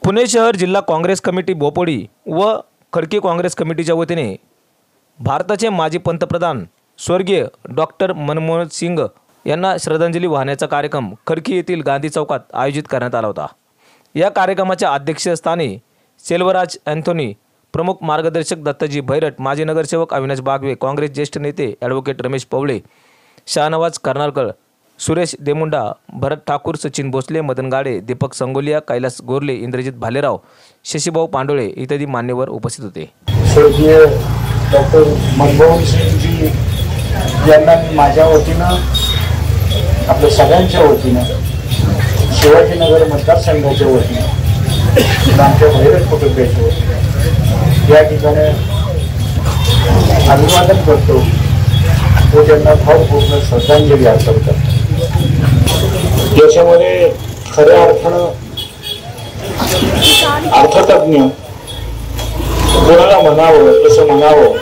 पुणे शहर जिल्हा काँग्रेस कमिटी बोपोडी व खडकी काँग्रेस कमिटीच्या वतीने भारताचे माजी पंतप्रधान स्वर्गीय डॉक्टर मनमोहन सिंग यांना श्रद्धांजली वाहण्याचा कार्यक्रम खडकी येथील गांधी चौकात आयोजित करण्यात आला होता। या कार्यक्रमाच्या अध्यक्षस्थानी सेल्वराज अँथोनी, प्रमुख मार्गदर्शक दत्ताजी भैरट, माजी नगरसेवक अविनाश बागवे, काँग्रेस ज्येष्ठ नेते ॲडव्होकेट रमेश पवळे, शाहनवाज कर्नाळकर, सुरेश देमुंडा, भरत ठाकूर, सचिन भोसले, मदन गाडे, दीपक संगोलिया, कैलास गोरले, इंद्रजित भालेराव, शशीभाऊ पांडोळे इत्यादी मान्यवर उपस्थित होते। स्वर्गीय डॉक्टर मनमोहन सिंगजी यांना माझ्या वतीनं, आपल्या सगळ्यांच्या वतीनं, शिवाजीनगर मतदारसंघाच्या वतीनं, आमच्या भैरट कुटुंबाच्या वतीनं या ठिकाणी अभिवादन करतो व त्यांना भावपूर्ण श्रद्धांजली अर्पण करतो। याच्यामध्ये खऱ्या अर्थानं अर्थतज्ञ कोणाला म्हणावं कसं म्हणावं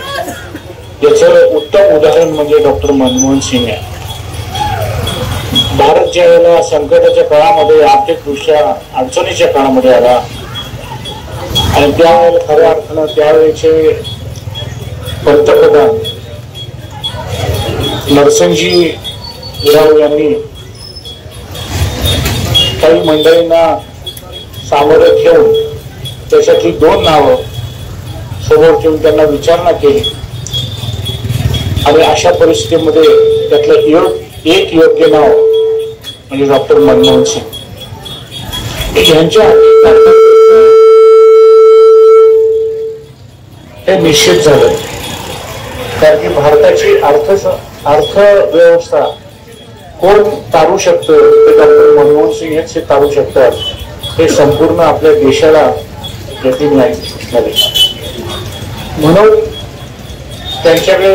याचं उत्तम उदाहरण म्हणजे डॉक्टर मनमोहन सिंग आहे। भारत ज्या वेळेला संकटाच्या काळामध्ये, आर्थिकदृष्ट्या अडचणीच्या काळामध्ये आला आणि त्यावेळेला खऱ्या अर्थानं त्यावेळेचे पंतप्रधान नरसिंहजी राव यांनी काही मंडळींना सामोरे ठेवून त्याच्यातली 2 नावं समोर ठेवून त्यांना विचारणा केली आणि अशा परिस्थितीमध्ये त्यातलं एक योग्य नाव म्हणजे डॉक्टर मनमोहन सिंग यांच्या हे निश्चित झालं। कारण की भारताची अर्थव्यवस्था कोण तारू शकतं ते डॉक्टर मनमोहन सिंग हेच तारू शकतात, हे संपूर्ण आपल्या देशाला यकीन झाले। म्हणून त्यांच्याकडे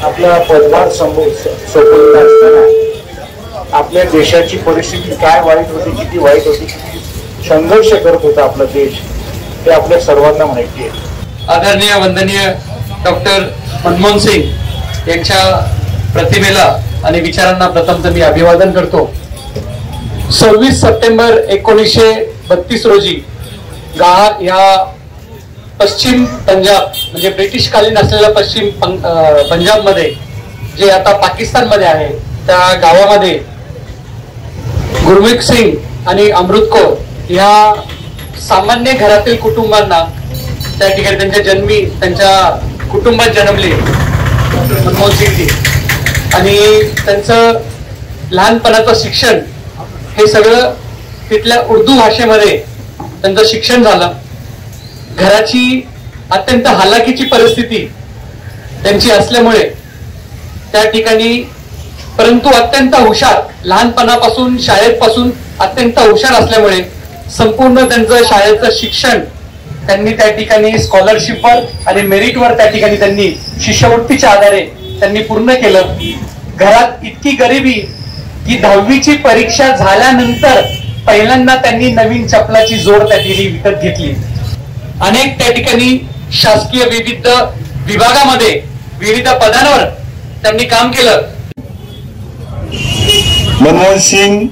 आपला पदभार सोपवत असताना आपल्या देशाची परिस्थिती काय वाईट होती, किती वाईट होती, किती संघर्ष करत होता आपला देश, ते आपल्या सर्वांना माहिती आहे। आदरणीय वंदनीय डॉक्टर मनमोहन सिंग यांच्या प्रतिमेला आणि विचारांना प्रथम मी अभिवादन करतो। 26 सप्टेंबर 1932 रोजी गाहा या पश्चिम पंजाब म्हणजे ब्रिटिश कालीन असलेल्या पश्चिम पंजाब मध्ये, जे आता पाकिस्तान मध्ये आहे, त्या गावामध्ये गुरमुख सिंग आणि अमृत कौर या सामान्य घरातील कुटुंबांना त्या ठिकाणी त्यांच्या जन्मी त्यांच्या कुटुंबात जन्मले मनमोहन सिंगजी आणि त्यांचं लहानपणाचं शिक्षण हे सगळं तिथल्या उर्दू भाषेमध्ये त्यांचं शिक्षण झालं। घराची अत्यंत हालाकीची परिस्थिती त्यांची असल्यामुळे त्या ठिकाणी, परंतु अत्यंत हुशार, लहानपणापासून शाळेपासून अत्यंत हुशार असल्यामुळे संपूर्ण त्यांचं शाळेचं शिक्षण त्यांनी त्या ठिकाणी स्कॉलरशिपवर आणि मेरिटवर त्या ठिकाणी त्यांनी शिष्यवृत्तीच्या आधारे त्यांनी पूर्ण केलं। घरात इतकी गरिबी की 10वीची परीक्षा झाल्यानंतर पहिल्यांदा त्यांनी नवीन चपलाची जोड त्या ठिकाणी विकत घेतली। अनेक त्या ठिकाणी शासकीय विविध विभागामध्ये विविध पदांवर त्यांनी काम केलं। मनमोहन सिंग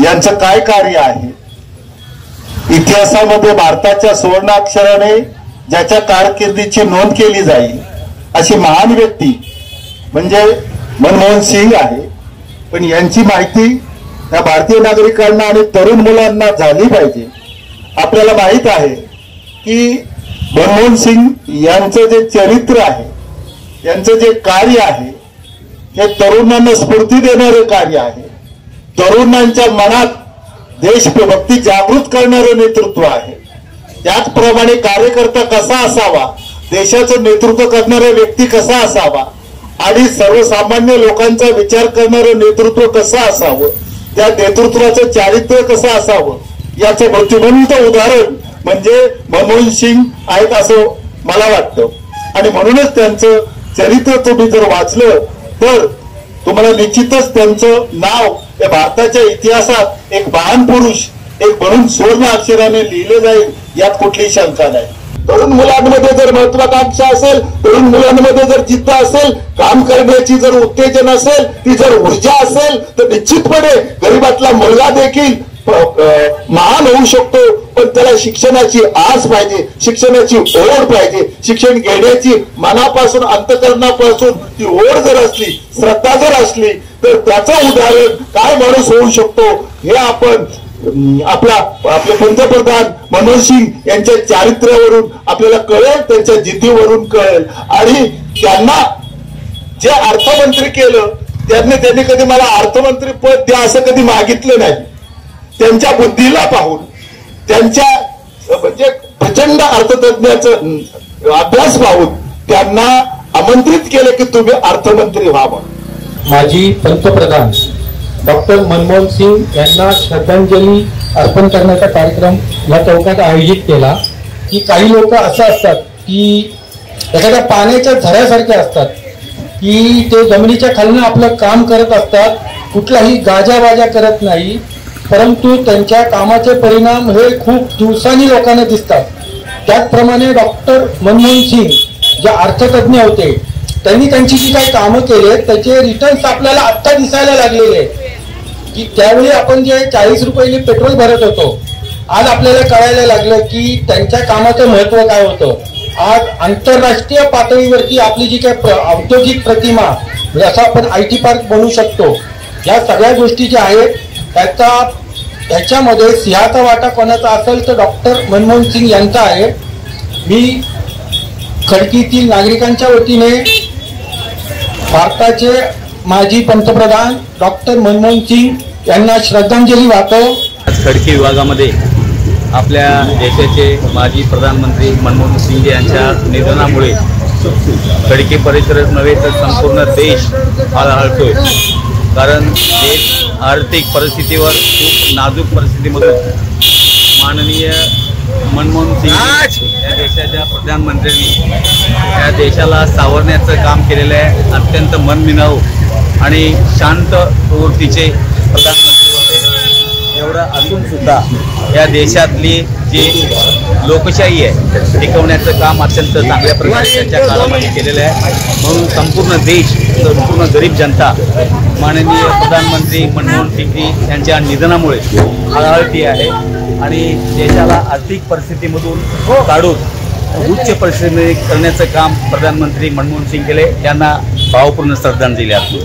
यांचं काय कार्य आहे, इतिहासामध्ये भारताच्या सुवर्णाक्षराने ज्याच्या कारकिर्दीची नोंद केली जाईल अशी महान व्यक्ती म्हणजे मनमोहन सिंग आहे। पण यांची माहिती या भारतीय नागरिकांना आणि तरुण मुलांना झाली पाहिजे। आपल्याला माहित आहे की मनमोहन सिंग यांचं जे चरित्र आहे, यांचं जे कार्य आहे, हे तरुणांना स्फूर्ती देणारे कार्य आहे। तरुणांच्या मनात देशभक्ती जागृत करणारे नेतृत्व आहे। त्याचप्रमाणे कार्यकर्ता कसा असावा, देशाचं नेतृत्व करणारा व्यक्ती कसा असावा आणि सर्वसामान्य लोकांचा विचार करणारं नेतृत्व कसं असावं, त्या नेतृत्वाचं चारित्र्य कसं असावं याचं प्रतिबिंबित उदाहरण म्हणजे मनमोहन सिंग आहेत असं मला वाटतं। आणि म्हणूनच त्यांचं चरित्र तुम्ही जर वाचलं तर तुम्हाला निश्चितच त्यांचं नाव या भारताच्या इतिहासात एक महान पुरुष, एक म्हणून सुवर्ण अक्षराने लिहिले जाईल यात कुठलीही शंका नाही। तरुण मुलांमध्ये जर महत्वाकांक्षा असेल, तरुण मुलांमध्ये जर जिद्द असेल, काम करण्याची जर उत्तेजन असेल, ती जर ऊर्जा असेल तर निश्चितपणे गरीबातला मुलगा देखील महान होऊ शकतो, पण त्याला शिक्षणाची आस पाहिजे, शिक्षणाची ओढ पाहिजे. शिक्षण घेण्याची मनापासून अंतःकरणापासून ती ओढ जर असली, श्रद्धा जर असली, तर त्याचं उदाहरण काय माणूस होऊ शकतो हे आपण आपले पंतप्रधान मनमोहन सिंग यांच्या चारित्र्यावरून आपल्याला कळेल, त्यांच्या जिद्दीवरून कळेल. आणि त्यांना जे अर्थमंत्री केलं, त्यांनी कधी मला अर्थमंत्री पद द्या असं कधी मागितलं नाही. त्यांच्या बुद्धीला पाहून, त्यांच्या म्हणजे प्रचंड अर्थतज्ञाचा अभ्यास पाहून त्यांना आमंत्रित केले की तुम्ही अर्थमंत्री व्हावं. माजी पंतप्रधान डॉक्टर मनमोहन सिंग यांना श्रद्धांजली अर्पण करण्याचा कार्यक्रम या चौकात आयोजित केला. की काही लोक असं असतात की एखाद्या पाण्याच्या झऱ्यासारखे असतात की ते जमिनीच्या खालनं आपलं काम करत असतात, कुठलाही गाजावाजा करत नाही, परंतु त्यांच्या कामाचे परिणाम हे खूप दिवसांनी लोकांना दिसतात. त्याचप्रमाणे डॉक्टर मनमोहन सिंग जे अर्थतज्ञ होते, त्यांनी त्यांची जी काही कामं केली त्याचे रिटर्न्स आपल्याला आत्ता दिसायला लागलेले आहेत. की त्यावेळी आपण जे 40 रुपयाने पेट्रोल भरत होतो, आज आपल्याला कळायला लागलं की त्यांच्या कामाचं महत्व काय होतं. आज आंतरराष्ट्रीय पातळीवरती आपली जी काही औद्योगिक प्रतिमा, जसं आपण IT पार्क बनवू शकतो, या सगळ्या गोष्टी ज्या आहेत त्याच्यामध्ये सिंहाचा वाटा कोणाचा असेल तर डॉक्टर मनमोहन सिंग यांचा आहे. मी खडकीतील नागरिकांच्या वतीने भारताचे माजी पंतप्रधान डॉक्टर मनमोहन सिंग यांना श्रद्धांजली वाहतो. खडकी विभागामध्ये आपल्या देशाचे माजी प्रधानमंत्री मनमोहन सिंग यांच्या निधनामुळे खडकी परिसरच नव्हे तर संपूर्ण देश हळहळतोय. कारण देश आर्थिक परिस्थितीवर खूप नाजूक परिस्थितीमधून माननीय मनमोहन सिंग या देशाच्या प्रधानमंत्र्यांनी या देशाला सावरण्याचं काम केलेलं आहे. अत्यंत मनमिळावू आणि शांत प्रवृत्तीचे प्रधानमंत्री होते. एवढं असून सुद्धा या देशातली जी लोकशाही आहे टिकवण्याचं काम अत्यंत चांगल्या प्रकारे त्यांच्या काळामध्ये केलेलं आहे. म्हणून संपूर्ण देश, संपूर्ण गरीब जनता माननीय प्रधानमंत्री मनमोहन सिंग यांच्या निधनामुळे हळहळती आहे. आणि देशाला आर्थिक परिस्थितीमधून काढून उच्च परिस्थिती करण्याचं काम प्रधानमंत्री मनमोहन सिंग केले. यांना भावपूर्ण श्रद्धांजली आहे.